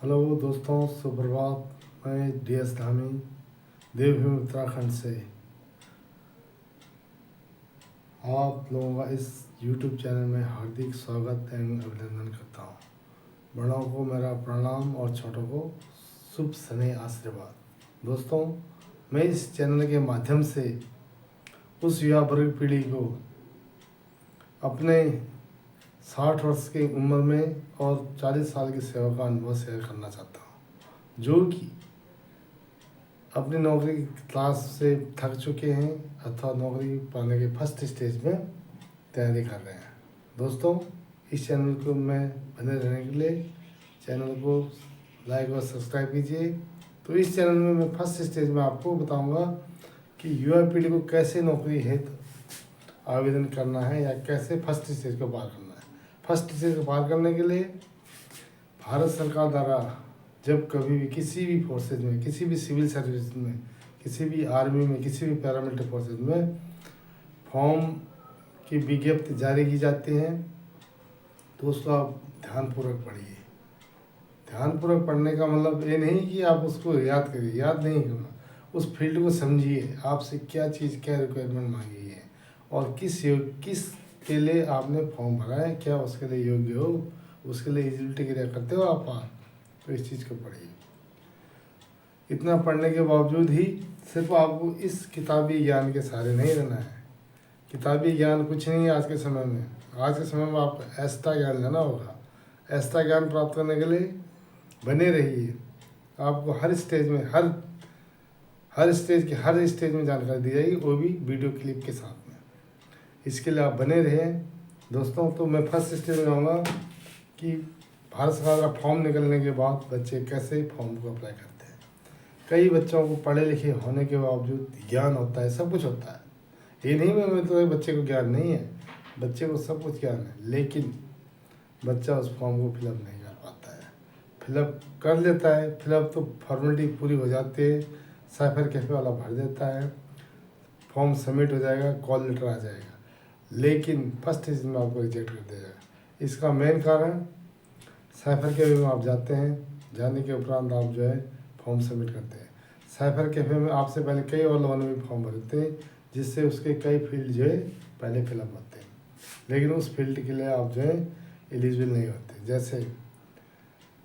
Hello दोस्तों, सुप्रभात। मैं DS धामी देवभूमि उत्तराखंड से आप लोगों का इस YouTube चैनल में हार्दिक स्वागत एवं अभिनंदन करता हूँ। बड़ों को मेरा प्रणाम और छोटों को शुभ स्नेह आशीर्वाद। दोस्तों, मैं इस चैनल के माध्यम से उस युवा वर्ग पीढ़ी को अपने 60 वर्ष की उम्र में और 40 साल की सेवा का अनुभव शेयर करना चाहता हूँ, जो कि अपनी नौकरी की तलाश से थक चुके हैं अथवा नौकरी पाने के फर्स्ट स्टेज में तैयारी कर रहे हैं। दोस्तों, इस चैनल को में बने रहने के लिए चैनल को लाइक और सब्सक्राइब कीजिए। तो इस चैनल में मैं फर्स्ट स्टेज में आपको बताऊंगा कि युवा पीढ़ी को कैसे नौकरी हेतु आवेदन करना है या कैसे फर्स्ट स्टेज को पार करना है। फर्स्ट स्टेज को पार करने के लिए भारत सरकार द्वारा जब कभी भी किसी भी फोर्सेज में, किसी भी सिविल सर्विस में, किसी भी आर्मी में, किसी भी पैरामिलिट्री फोर्सेज में फॉर्म की विज्ञप्ति जारी की जाती है तो उसको आप ध्यानपूर्वक पढ़िए। ध्यानपूर्वक पढ़ने का मतलब ये नहीं कि आप उसको याद करिए, याद नहीं करना, उस फील्ड को समझिए, आपसे क्या चीज़, क्या रिक्वायरमेंट मांगी है और किस के लिए आपने फॉर्म भरा है, क्या उसके लिए योग्य हो, उसके लिए एलिजिबिलिटी क्रिया करते हो आप पास, तो इस चीज़ को पढ़िए। इतना पढ़ने के बावजूद ही सिर्फ आपको इस किताबी ज्ञान के सहारे नहीं रहना है। किताबी ज्ञान कुछ नहीं है आज के समय में। आज के समय में आपको ऐसा ज्ञान लेना होगा। ऐसा ज्ञान प्राप्त करने के लिए बने रहिए। आपको हर स्टेज में, हर स्टेज में जानकारी दी जाएगी, वो भी वीडियो क्लिप के साथ में। इसके लिए आप बने रहें दोस्तों। तो मैं फर्स्ट स्टेज में जाऊँगा कि भारत सरकार का फॉर्म निकलने के बाद बच्चे कैसे फॉर्म को अप्लाई करते हैं। कई बच्चों को पढ़े लिखे होने के बावजूद ज्ञान होता है, सब कुछ होता है। ये नहीं मैं तो बच्चे को ज्ञान नहीं है, बच्चे को सब कुछ ज्ञान है, लेकिन बच्चा उस फॉर्म को फिलअप नहीं कर पाता है। फिलअप कर लेता है, फिलअप तो फॉर्मेलिटी पूरी हो जाती है, साइफर कैफे वाला भर देता है, फॉर्म सबमिट हो जाएगा, कॉल लेटर आ जाएगा, लेकिन फर्स्ट स्टेज में आपको रिजेक्ट कर दिया जाएगा। इसका मेन कारण साइफर कैफे में आप जाते हैं, जाने के उपरांत आप जो है फॉर्म सबमिट करते हैं। साइफर कैफे में आपसे पहले कई और लोगों ने भी फॉर्म भरते हैं, जिससे उसके कई फील्ड जो है पहले फिलअप होते हैं, लेकिन उस फील्ड के लिए आप जो है एलिजिबल नहीं होते। जैसे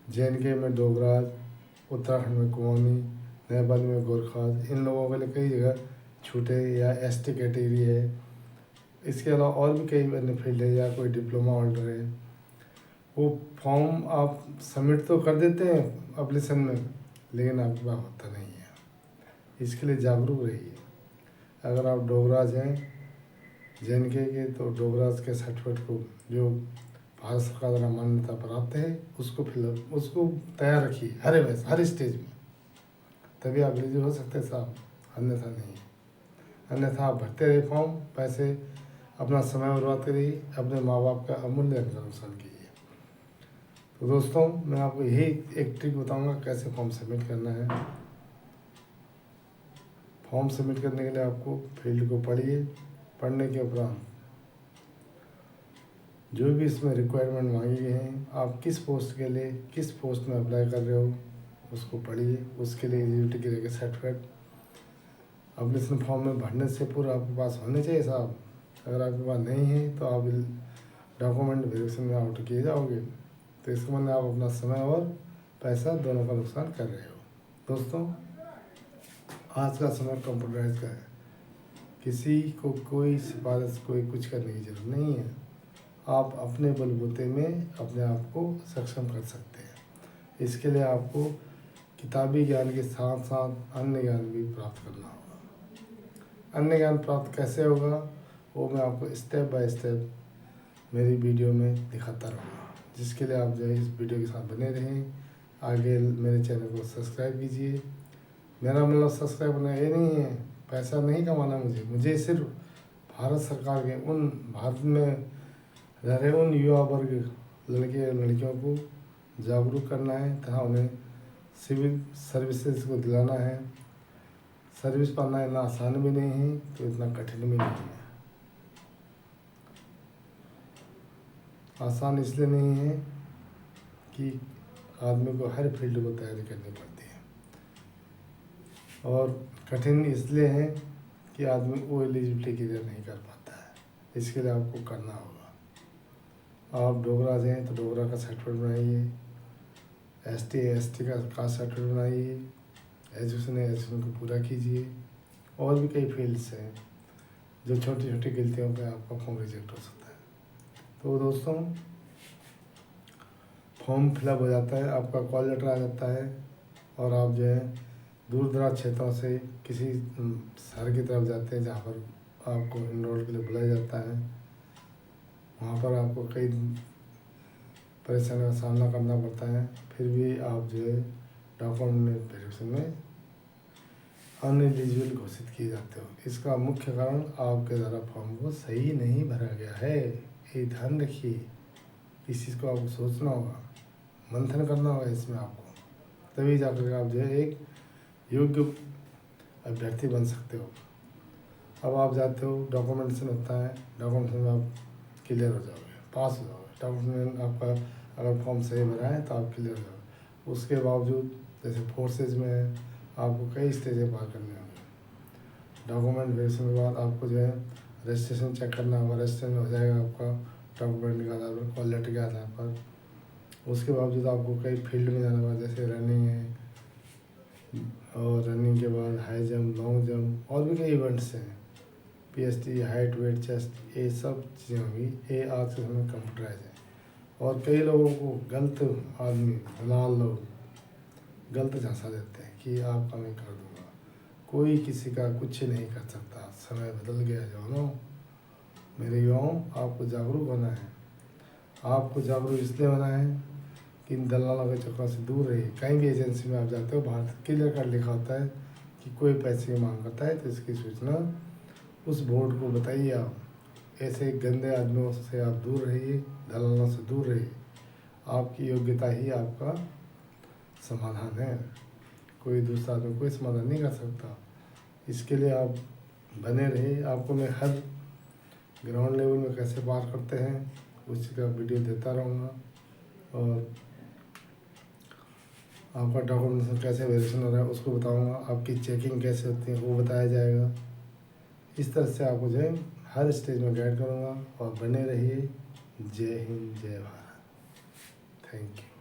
JNK में डोगराज, उत्तराखंड में कुमाऊनी, नेपाल में गोरखाज, इन लोगों के लिए कई जगह छूटे या ST कैटेगरी है। इसके अलावा और भी कई अन्य फील्ड है या कोई डिप्लोमा होल्डर है, वो फॉर्म आप सबमिट तो कर देते हैं एप्लीकेशन में, लेकिन आपके पास होता नहीं है। इसके लिए जागरूक रहिए। अगर आप डोगराज हैं JNK के, तो डोगराज के सर्टिफिकेट को जो भारत सरकार द्वारा मान्यता प्राप्त है उसको तैयार रखिए हर स्टेज में, तभी आप एलिजिबल हो सकते हैं साहब, अन्यथा नहीं है। अन्यथा आप भरते रहे फॉर्म, पैसे अपना समय बर्बाद करिए, अपने माँ बाप का अमूल्य नुकसान कीजिए। तो दोस्तों, मैं आपको यही एक ट्रिक बताऊंगा कैसे फॉर्म सबमिट करना है। फॉर्म सबमिट करने के लिए आपको फील्ड को पढ़िए। पढ़ने के उपरांत जो भी इसमें रिक्वायरमेंट मांगी गई हैं, आप किस पोस्ट के लिए, किस पोस्ट में अप्लाई कर रहे हो, उसको पढ़िए। उसके लिए एलिजिबिलिटी के लिए सर्टिफिकेट एप्लीकेशन फॉर्म में भरने से पूर्व आपके पास होने चाहिए साहब। अगर आपके पास नहीं है तो आप डॉक्यूमेंट वेरिफिकेशन में आउट किए जाओगे, तो इसके मतलब आप अपना समय और पैसा दोनों का नुकसान कर रहे हो। दोस्तों, आज का समय कंप्यूटराइज का है, किसी को कोई सिफारिश, कोई कुछ करने की जरूरत नहीं है। आप अपने बलबूते में अपने आप को सक्षम कर सकते हैं। इसके लिए आपको किताबी ज्ञान के साथ साथ अन्य ज्ञान भी प्राप्त करना होगा। अन्य ज्ञान प्राप्त कैसे होगा वो मैं आपको स्टेप बाय स्टेप मेरी वीडियो में दिखाता रहूँगा, जिसके लिए आप जो है इस वीडियो के साथ बने रहें। आगे मेरे चैनल को सब्सक्राइब कीजिए। मेरा मतलब सब्सक्राइब करना ये नहीं है, पैसा नहीं कमाना मुझे सिर्फ भारत सरकार के भारत में रह रहे उन युवा वर्ग लड़के और लड़कियों को जागरूक करना है तथा उन्हें सिविल सर्विसेज को दिलाना है। सर्विस पाना इतना आसान भी नहीं है, तो इतना कठिन भी नहीं है। आसान इसलिए नहीं है कि आदमी को हर फील्ड को तैयारी करनी पड़ती है, और कठिन इसलिए है कि आदमी वो एलिजिबिलिटी क्लियर नहीं कर पाता है। इसके लिए आपको करना होगा। आप डोगरा से हैं तो डोगरा का सर्टिफिकेट बनाइए, ST का कास्ट सर्टिफिकेट बनाइए, एजुकेशन को पूरा कीजिए। और भी कई फील्ड्स हैं जो छोटी छोटी गलतियों पे आपका फॉर्म रिजेक्ट हो सकता है। तो दोस्तों, फॉर्म फिलअप हो जाता है, आपका कॉल लेटर आ जाता है, और आप जो है दूर दराज क्षेत्रों से किसी शहर की तरफ जाते हैं जहाँ पर आपको इनरोल के लिए बुलाया जाता है। वहाँ पर आपको कई परेशानियों का सामना करना पड़ता है, फिर भी आप जो है डॉक्यूमेंट वेरिफिकेशन में अनएलिजिबल घोषित किए जाते हो। इसका मुख्य कारण आपके द्वारा फॉर्म को सही नहीं भरा गया है। ये ध्यान रखिए, इस चीज़ को आपको सोचना होगा, मंथन करना होगा इसमें आपको, तभी जाकर आप जो है एक योग्य अभ्यर्थी बन सकते हो। अब आप जाते हो, डॉक्यूमेंटेशन होता है, डॉक्यूमेंटेशन में आप क्लियर हो जाओगे, पास हो जाओगे। डॉक्यूमेंट आपका अगर फॉर्म सही भरा है तो आप क्लियर हो जाओगे। उसके बावजूद जैसे फोर्सेज में है, आपको कई स्टेजें पार करने होंगे। डॉक्यूमेंट वेरिफिकेशन के बाद आपको जो है रजिस्ट्रेशन चेक करना होगा, रजिस्ट्रेशन हो जाएगा आपका डॉक्यूमेंट के आधार पर, कॉल लेटर के आधार पर। उसके बावजूद आपको कई फील्ड में जाना होगा, जैसे रनिंग है, और रनिंग के बाद हाई जंप, लॉन्ग जंप, और भी कई इवेंट्स हैं, PST, हाइट, वेट, चेस्ट, ये सब चीज़ें होंगी। ये आज के समय कंप्यूटराइज है, और कई लोगों को गलत आदमी, दलाल लोग गलत झांसा देते हैं कि आपका मैं कर दूंगा। कोई किसी का कुछ नहीं कर सकता। समय बदल गया जवानों, मेरे युवाओं, आपको जागरूक होना है। आपको जागरूक इसलिए होना है कि इन दलालों के चक्कर से दूर रहिए। कहीं भी एजेंसी में आप जाते हो, बाहर क्लियर कट लिखा होता है कि कोई पैसे की मांग करता है तो इसकी सूचना उस बोर्ड को बताइए। आप ऐसे गंदे आदमियों से आप दूर रहिए, दलालों से दूर रहिए। आपकी योग्यता ही आपका समाधान है, कोई दूसरा आदमी कोई समाधान नहीं कर सकता। इसके लिए आप बने रहिए। आपको मैं हर ग्राउंड लेवल में कैसे पार करते हैं उसी का वीडियो देता रहूँगा, और आपका डॉक्यूमेंटेशन कैसे वेरिफिकेशन हो रहा है उसको बताऊँगा, आपकी चेकिंग कैसे होती है वो बताया जाएगा। इस तरह से आपको जो है हर स्टेज में गाइड करूँगा, और बने रहिए। जय हिंद, जय भारत। Thank you.